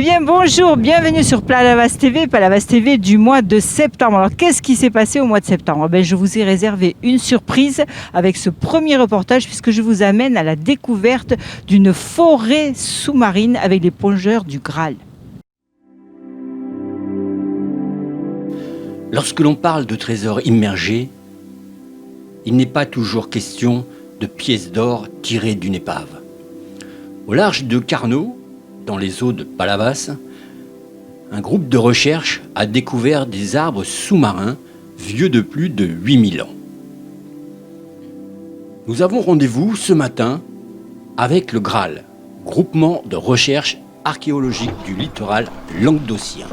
Eh bien bonjour, bienvenue sur Palavas TV du mois de septembre. Alors qu'est-ce qui s'est passé au mois de septembre? Je vous ai réservé une surprise avec ce premier reportage puisque je vous amène à la découverte d'une forêt sous-marine avec les plongeurs du Graal. Lorsque l'on parle de trésors immergés, il n'est pas toujours question de pièces d'or tirées d'une épave. Au large de Carnot, dans les eaux de Palavas, un groupe de recherche a découvert des arbres sous-marins vieux de plus de 8000 ans. Nous avons rendez-vous ce matin avec le Graal, groupement de recherche archéologique du littoral languedocien.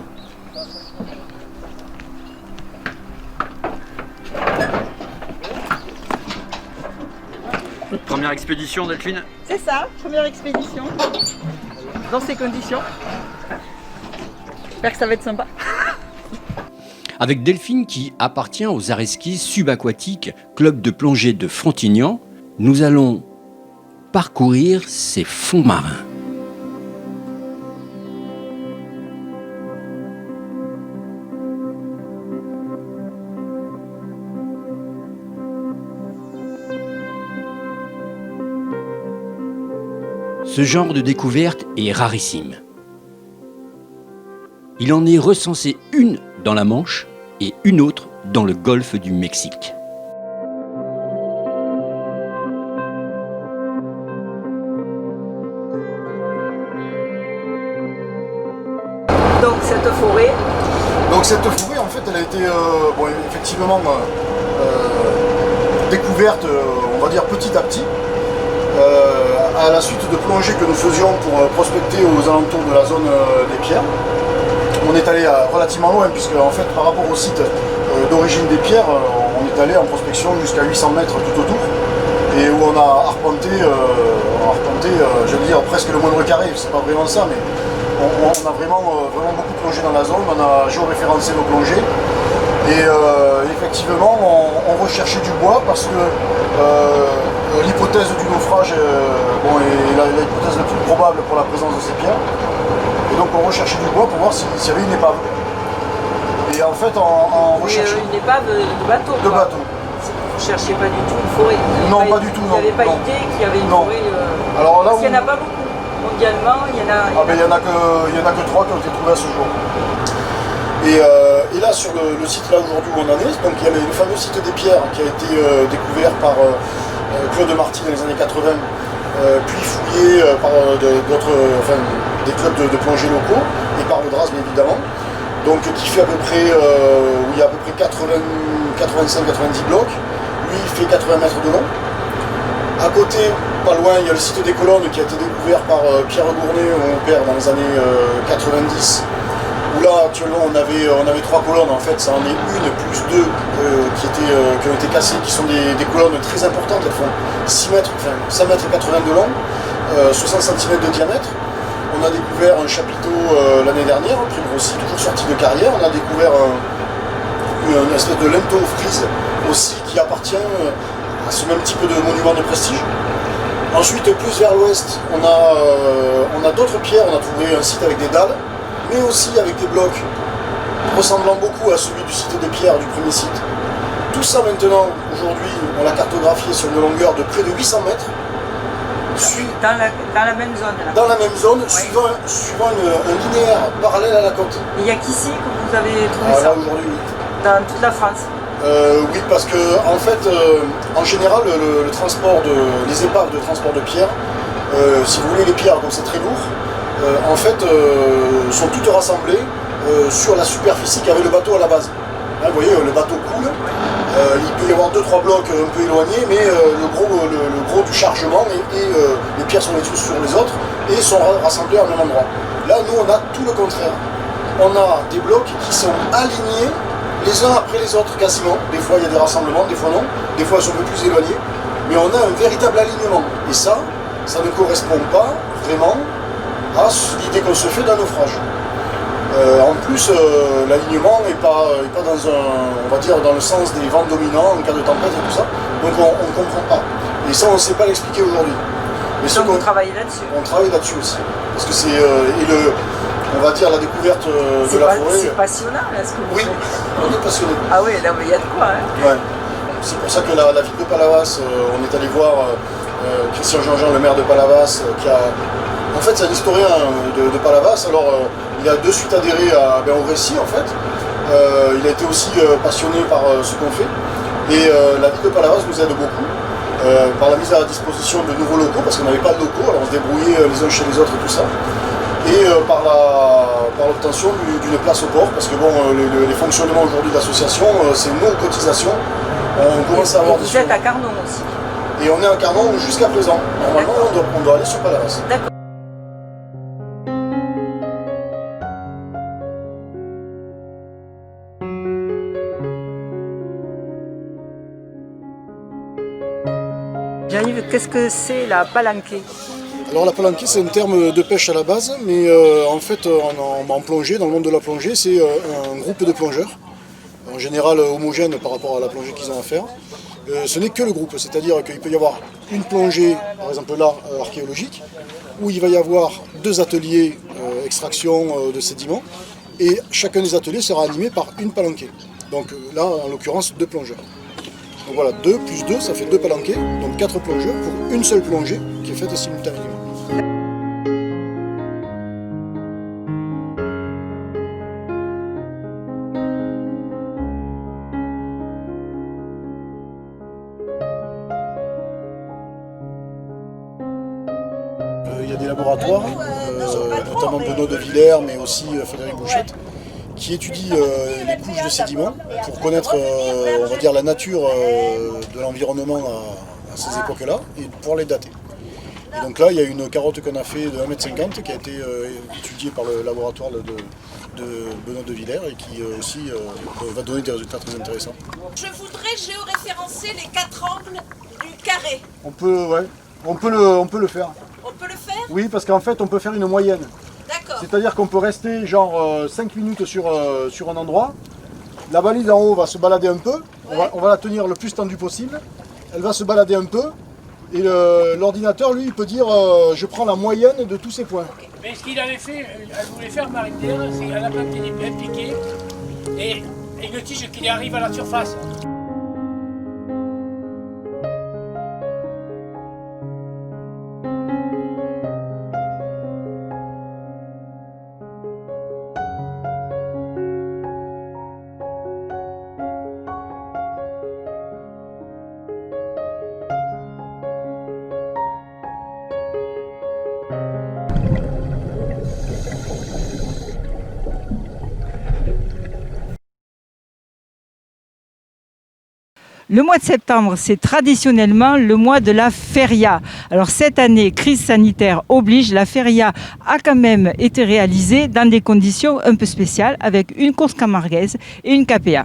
Première expédition, Delphine? C'est ça, première expédition. Dans ces conditions. J'espère que ça va être sympa. Avec Delphine qui appartient aux Areski subaquatiques, club de plongée de Frontignan, nous allons parcourir ces fonds marins. Ce genre de découverte est rarissime. Il en est recensé une dans la Manche et une autre dans le golfe du Mexique. Donc cette forêt. En fait, elle a été effectivement découverte, on va dire petit à petit. À la suite de plongées que nous faisions pour prospecter aux alentours de la zone des pierres. On est allé relativement loin puisque en fait par rapport au site d'origine des pierres, on est allé en prospection jusqu'à 800 mètres tout autour et où on a arpenté, j'allais dire presque le moindre carré, c'est pas vraiment ça, mais on a vraiment beaucoup plongé dans la zone, on a géoréférencé nos plongées et effectivement on recherchait du bois parce que l'hypothèse du naufrage est l'hypothèse la plus probable pour la présence de ces pierres. Et donc on recherchait du bois pour voir s'il y avait une épave. Et en fait on recherchait... Une épave de bateau. De bateau. Vous ne cherchiez pas du tout une forêt. Non, pas du tout. Vous n'avez pas idée qu'il y avait une forêt. Alors là, parce qu'il n'y en a pas beaucoup. Mondialement, il y en a. Il n'y en a que 3 qui ont été trouvés à ce jour. Et là, sur le site là aujourd'hui où on en est, donc il y a le fameux site des pierres qui a été découvert par Claude Marty dans les années 80, puis fouillé par des clubs de plongée locaux et par le DRAS bien évidemment. Donc qui fait à peu près, où il y a à peu près 85-90 blocs. Lui il fait 80 mètres de long. À côté, pas loin, il y a le site des colonnes qui a été découvert par Pierre Gournay, mon père, dans les années 90. Où là, actuellement, on avait 3 colonnes, en fait, ça en est une plus 2 qui ont été cassées, qui sont des colonnes très importantes, elles font 5 mètres et 80 de long, 60 cm de diamètre. On a découvert un chapiteau l'année dernière, un prix aussi, toujours sorti de carrière. On a découvert une espèce de linteau frise aussi qui appartient à ce même type de monument de prestige. Ensuite, plus vers l'ouest, on a d'autres pierres, on a trouvé un site avec des dalles, mais aussi avec des blocs ressemblant beaucoup à celui du site des pierres du premier site. Tout ça maintenant, aujourd'hui, on l'a cartographié sur une longueur de près de 800 mètres. Dans la même zone là. Dans la même zone, oui. suivant un linéaire parallèle à la côte. Il n'y a qu'ici que vous avez trouvé ça? Là aujourd'hui, oui. Dans toute la France? Oui, parce que en fait, en général, le transport les épaves de transport de pierres, si vous voulez les pierres, donc c'est très lourd, en fait, sont toutes rassemblées sur la superficie qu'avait le bateau à la base. Là, vous voyez, le bateau coule, il peut y avoir 2-3 blocs un peu éloignés, mais le gros du chargement et les pierres sont les unes sur les autres et sont rassemblées au même endroit. Là, nous, on a tout le contraire. On a des blocs qui sont alignés les uns après les autres quasiment. Des fois, il y a des rassemblements, des fois non. Des fois, ils sont un peu plus éloignés. Mais on a un véritable alignement. Et ça ne correspond pas vraiment à l'idée qu'on se fait d'un naufrage. En plus, l'alignement n'est pas dans le sens des vents dominants en cas de tempête et tout ça. Donc on ne comprend pas. Et ça, on ne sait pas l'expliquer aujourd'hui. Donc vous travaillez là-dessus? On travaille là-dessus aussi. Parce que c'est on va dire, la découverte de la forêt. C'est passionnant là ce que vous Oui, faites. on est passionné. Ah oui, là il y a de quoi. Hein. Ouais. C'est pour ça que la ville de Palavas, on est allé voir Christian Jean-Jean, le maire de Palavas, qui a... En fait, c'est un historien de Palavas. Alors, il a de suite adhéré au récit, en fait. Il a été aussi passionné par ce qu'on fait. Et la ville de Palavas nous aide beaucoup par la mise à disposition de nouveaux locaux, parce qu'on n'avait pas de locaux, alors on se débrouillait les uns chez les autres et tout ça. Et par l'obtention d'une place au port, parce que bon, les fonctionnements aujourd'hui de l'association, c'est nos cotisations. On commence à avoir des Vous êtes à Carnon aussi. Et on est à Carnon jusqu'à présent. Normalement, on doit aller sur Palavas. D'accord. Jean-Yves, qu'est-ce que c'est la palanquée? Alors la palanquée, c'est un terme de pêche à la base, mais en fait, en plongée, dans le monde de la plongée, c'est un groupe de plongeurs, en général homogène par rapport à la plongée qu'ils ont à faire. Ce n'est que le groupe, c'est-à-dire qu'il peut y avoir une plongée, par exemple là, archéologique, où il va y avoir 2 ateliers extraction de sédiments, et chacun des ateliers sera animé par une palanquée. Donc là, en l'occurrence, 2 plongeurs. Donc voilà, 2 plus 2, ça fait 2 palanquées, donc 4 plongeurs pour une seule plongée qui est faite simultanément. Il y a des laboratoires, notamment Benoît de Villers, mais aussi Frédéric Bouchette, qui étudie les couches de sédiments pour connaître on va dire, la nature de l'environnement à ces époques-là et pouvoir les dater. Et donc là, il y a une carotte qu'on a fait de 1,50 m qui a été étudiée par le laboratoire de Benoît de Villers et qui aussi va donner des résultats très intéressants. Je voudrais géoréférencer les 4 angles du carré. On peut le faire. On peut le faire? Oui, parce qu'en fait, on peut faire une moyenne. D'accord. C'est-à-dire qu'on peut rester genre 5 minutes sur un endroit. La balise en haut va se balader un peu. On va la tenir le plus tendue possible. Elle va se balader un peu. Et l'ordinateur, lui, il peut dire je prends la moyenne de tous ces points. Mais ce qu'il avait fait, elle voulait faire Marie-Pierre, c'est qu'elle a planté des bien piqués et une tige qui arrive à la surface. Le mois de septembre, c'est traditionnellement le mois de la feria. Alors cette année, crise sanitaire oblige, la feria a quand même été réalisée dans des conditions un peu spéciales avec une course camarguaise et une KPA.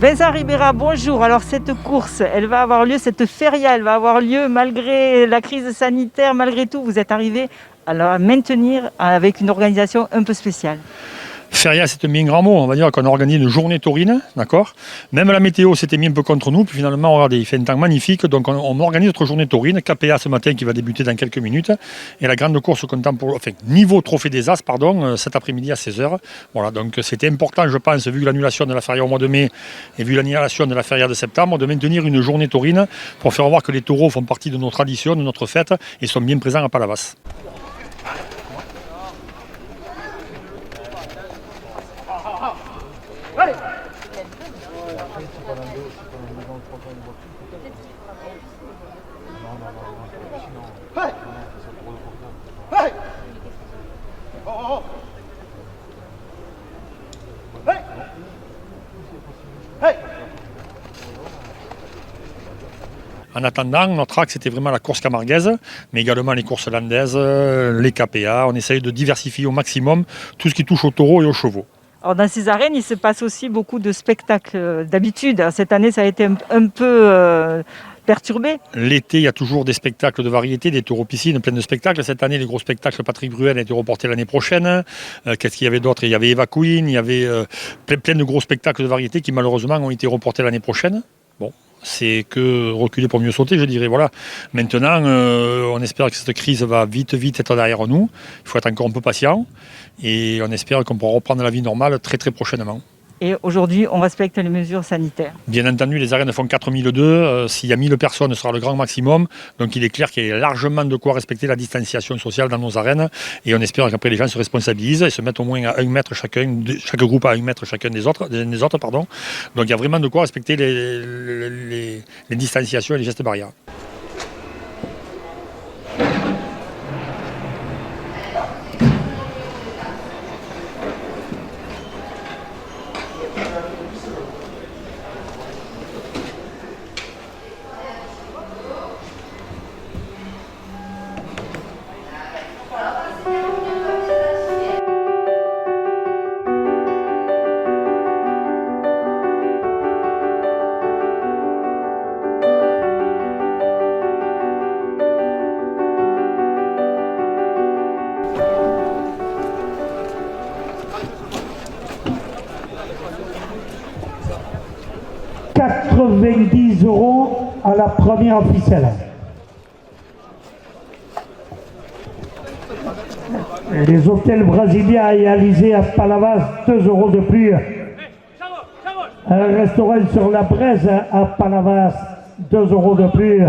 Vincent Ribera, bonjour. Alors cette course, elle va avoir lieu, cette feria, elle va avoir lieu malgré la crise sanitaire, malgré tout, vous êtes arrivé à la maintenir avec une organisation un peu spéciale. Feria, c'est un bien grand mot. On va dire qu'on a organisé une journée taurine, d'accord. Même la météo s'était mis un peu contre nous. Puis finalement, regardez, il fait un temps magnifique. Donc on organise notre journée taurine. KPA ce matin qui va débuter dans quelques minutes. Et la grande course niveau Trophée des As, cet après-midi à 16h. Voilà, donc c'était important, je pense, vu l'annulation de la feria au mois de mai et vu l'annulation de la feria de septembre, de maintenir une journée taurine pour faire voir que les taureaux font partie de nos traditions, de notre fête et sont bien présents à Palavas. En attendant, notre axe était vraiment la course camarguaise, mais également les courses landaises, les KPA. On essaye de diversifier au maximum tout ce qui touche aux taureaux et aux chevaux. Alors dans ces arènes, il se passe aussi beaucoup de spectacles d'habitude. Cette année, ça a été un peu perturbé. L'été, il y a toujours des spectacles de variété, des taureaux-piscines, plein de spectacles. Cette année, les gros spectacles, Patrick Bruel a été reporté l'année prochaine. Qu'est-ce qu'il y avait d'autre? Il y avait Eva Queen, il y avait plein de gros spectacles de variété qui malheureusement ont été reportés l'année prochaine. Bon, c'est que reculer pour mieux sauter, je dirais. Voilà. Maintenant, on espère que cette crise va vite être derrière nous. Il faut être encore un peu patient et on espère qu'on pourra reprendre la vie normale très prochainement. Et aujourd'hui, on respecte les mesures sanitaires. Bien entendu, les arènes font 4002. S'il y a 1000 personnes, ce sera le grand maximum. Donc il est clair qu'il y a largement de quoi respecter la distanciation sociale dans nos arènes. Et on espère qu'après les gens se responsabilisent et se mettent au moins à 1 mètre chacun, chaque groupe à 1 mètre chacun des autres. Donc il y a vraiment de quoi respecter les distanciations et les gestes barrières. €90 à la première officielle. Les hôtels brésiliens réalisés à Palavas, 2 € de plus. Un restaurant sur la Braise à Palavas, 2 € de plus.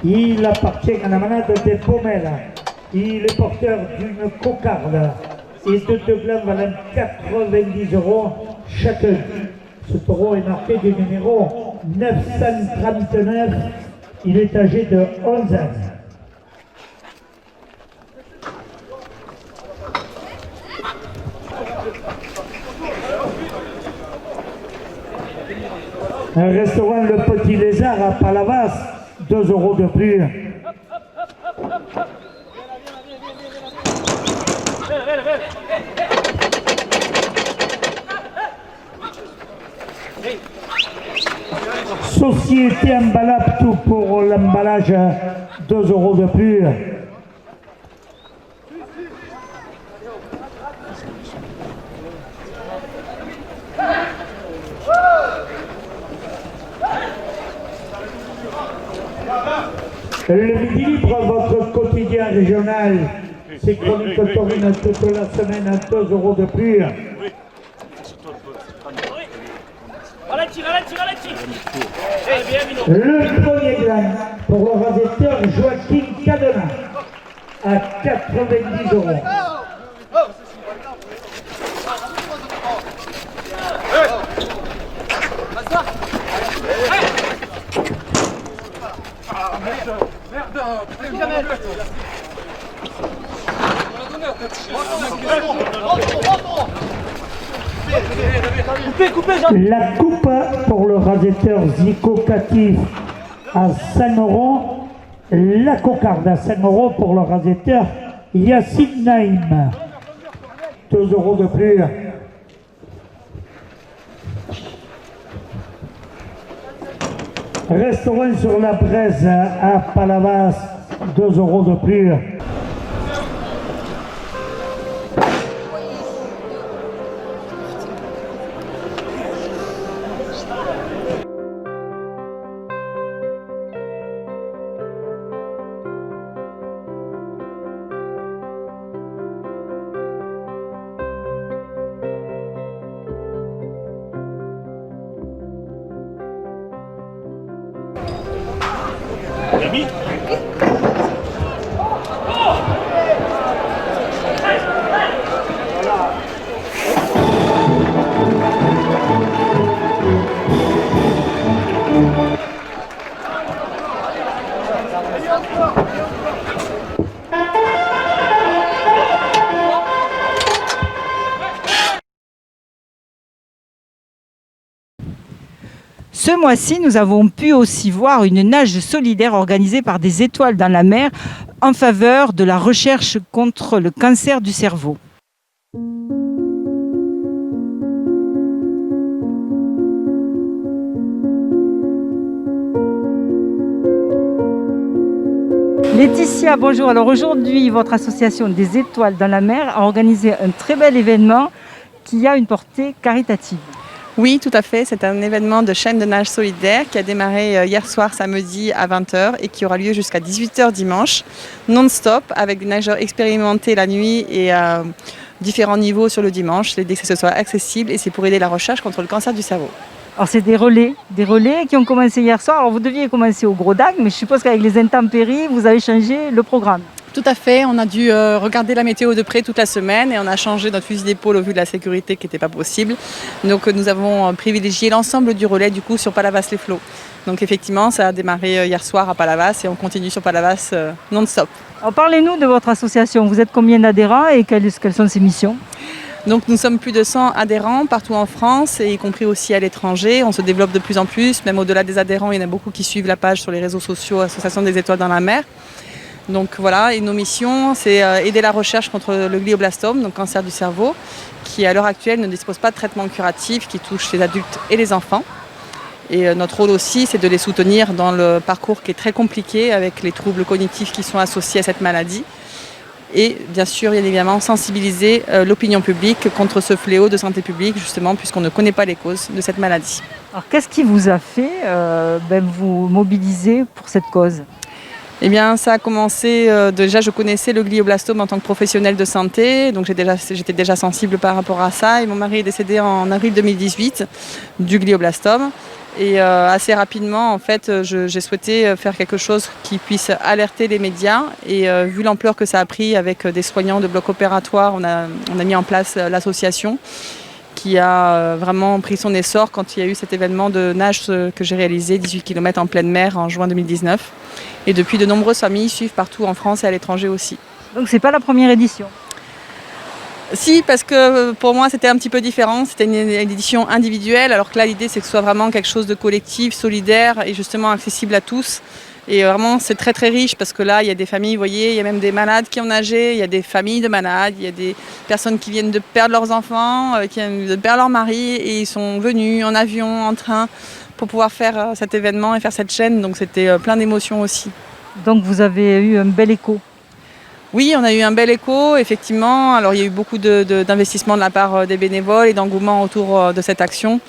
Il appartient à la manade des Pommelles. Il est porteur d'une cocarde et de 2 glands valant 90 € chacun. Ce taureau est marqué du numéro 939. Il est âgé de 11 ans. Un restaurant Le Petit Lézard à Palavas, 2 € de plus. Société emballable tout pour l'emballage, 2 € de plus. Le Midi Libre, votre quotidien régional, c'est chronique taurine toute la semaine à 2 € de plus. Le premier gland pour le rasetteur Joaquin Cadena. à 90 euros. La coupe pour le rasetteur Zico Catif à 5 euros. La cocarde à 5 euros pour le rasetteur Yacine Naïm. 2 euros de plus. Restaurant sur la Braise à Palavas, 2 euros de plus. Ce mois-ci, nous avons pu aussi voir une nage solidaire organisée par des étoiles dans la mer en faveur de la recherche contre le cancer du cerveau. Laetitia, bonjour. Alors aujourd'hui, votre association des étoiles dans la mer a organisé un très bel événement qui a une portée caritative. Oui, tout à fait. C'est un événement de chaîne de nage solidaire qui a démarré hier soir samedi à 20h et qui aura lieu jusqu'à 18h dimanche, non-stop, avec des nageurs expérimentés la nuit et à différents niveaux sur le dimanche. L'idée que ce soit accessible et c'est pour aider la recherche contre le cancer du cerveau. Alors c'est des relais qui ont commencé hier soir. Alors vous deviez commencer au Gros Dague, mais je suppose qu'avec les intempéries, vous avez changé le programme. Tout à fait, on a dû regarder la météo de près toute la semaine et on a changé notre fusil d'épaule au vu de la sécurité qui n'était pas possible. Donc nous avons privilégié l'ensemble du relais du coup sur Palavas-les-Flots. Donc effectivement, ça a démarré hier soir à Palavas et on continue sur Palavas non-stop. Alors parlez-nous de votre association. Vous êtes combien d'adhérents et quelles sont ses missions ? Donc nous sommes plus de 100 adhérents partout en France et y compris aussi à l'étranger. On se développe de plus en plus, même au-delà des adhérents, il y en a beaucoup qui suivent la page sur les réseaux sociaux Association des étoiles dans la mer. Donc voilà, et nos missions, c'est aider la recherche contre le glioblastome, donc cancer du cerveau, qui à l'heure actuelle ne dispose pas de traitement curatif, qui touche les adultes et les enfants. Et notre rôle aussi, c'est de les soutenir dans le parcours qui est très compliqué avec les troubles cognitifs qui sont associés à cette maladie. Et bien sûr, bien évidemment, sensibiliser l'opinion publique contre ce fléau de santé publique, justement, puisqu'on ne connaît pas les causes de cette maladie. Alors qu'est-ce qui vous a fait vous mobiliser pour cette cause ? Eh bien, ça a commencé, déjà je connaissais le glioblastome en tant que professionnel de santé, donc j'étais déjà sensible par rapport à ça. Et mon mari est décédé en avril 2018 du glioblastome. Et assez rapidement, en fait, j'ai souhaité faire quelque chose qui puisse alerter les médias. Et vu l'ampleur que ça a pris avec des soignants de bloc opératoire, on a mis en place l'association qui a vraiment pris son essor quand il y a eu cet événement de nage que j'ai réalisé, 18 km en pleine mer en juin 2019. Et depuis, de nombreuses familles suivent partout en France et à l'étranger aussi. Donc c'est pas la première édition ? Si, parce que pour moi c'était un petit peu différent, c'était une édition individuelle, alors que là l'idée c'est que ce soit vraiment quelque chose de collectif, solidaire et justement accessible à tous. Et vraiment c'est très très riche parce que là il y a des familles, vous voyez, il y a même des malades qui ont nagé, il y a des familles de malades, il y a des personnes qui viennent de perdre leurs enfants, qui viennent de perdre leur mari et ils sont venus en avion, en train pour pouvoir faire cet événement et faire cette chaîne, donc c'était plein d'émotions aussi. Donc vous avez eu un bel écho ? Oui, on a eu un bel écho, effectivement. Alors il y a eu beaucoup d'investissements de la part des bénévoles et d'engouement autour de cette action.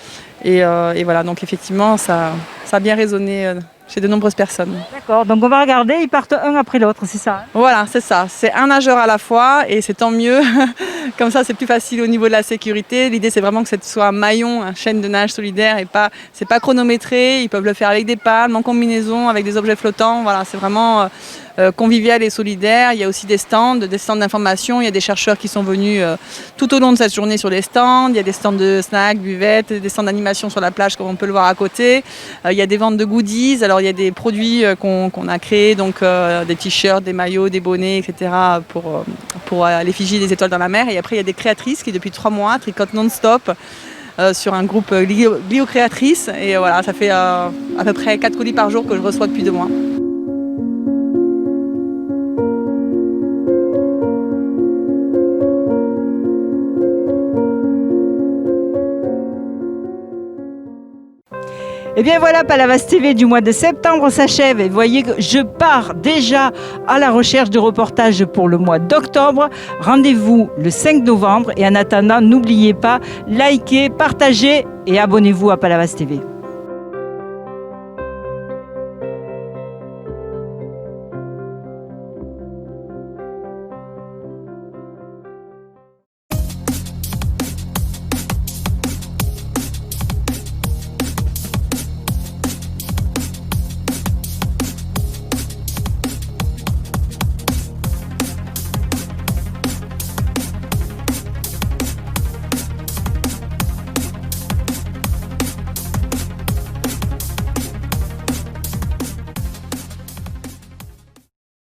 Et voilà, donc effectivement, ça a bien résonné chez de nombreuses personnes. D'accord, donc on va regarder, ils partent un après l'autre, c'est ça hein? Voilà, c'est ça. C'est un nageur à la fois et c'est tant mieux. Comme ça, c'est plus facile au niveau de la sécurité. L'idée, c'est vraiment que ce soit un maillon, une chaîne de nage solidaire et pas, c'est pas chronométré. Ils peuvent le faire avec des palmes, en combinaison, avec des objets flottants. Voilà, c'est vraiment convivial et solidaire. Il y a aussi des stands d'information. Il y a des chercheurs qui sont venus tout au long de cette journée sur les stands. Il y a des stands de snacks, buvettes, des stands d'animation sur la plage comme on peut le voir à côté. Il y a des ventes de goodies. Alors il y a des produits qu'on a créés, donc des t-shirts, des maillots, des bonnets, etc. pour l'effigie des étoiles dans la mer. Et après il y a des créatrices qui depuis 3 mois tricotent non-stop sur un groupe Glio Créatrices. Et voilà, ça fait à peu près 4 colis par jour que je reçois depuis 2 mois. Et bien voilà, Palavas TV du mois de septembre s'achève et vous voyez que je pars déjà à la recherche de reportages pour le mois d'octobre. Rendez-vous le 5 novembre et en attendant, n'oubliez pas, likez, partagez et abonnez-vous à Palavas TV.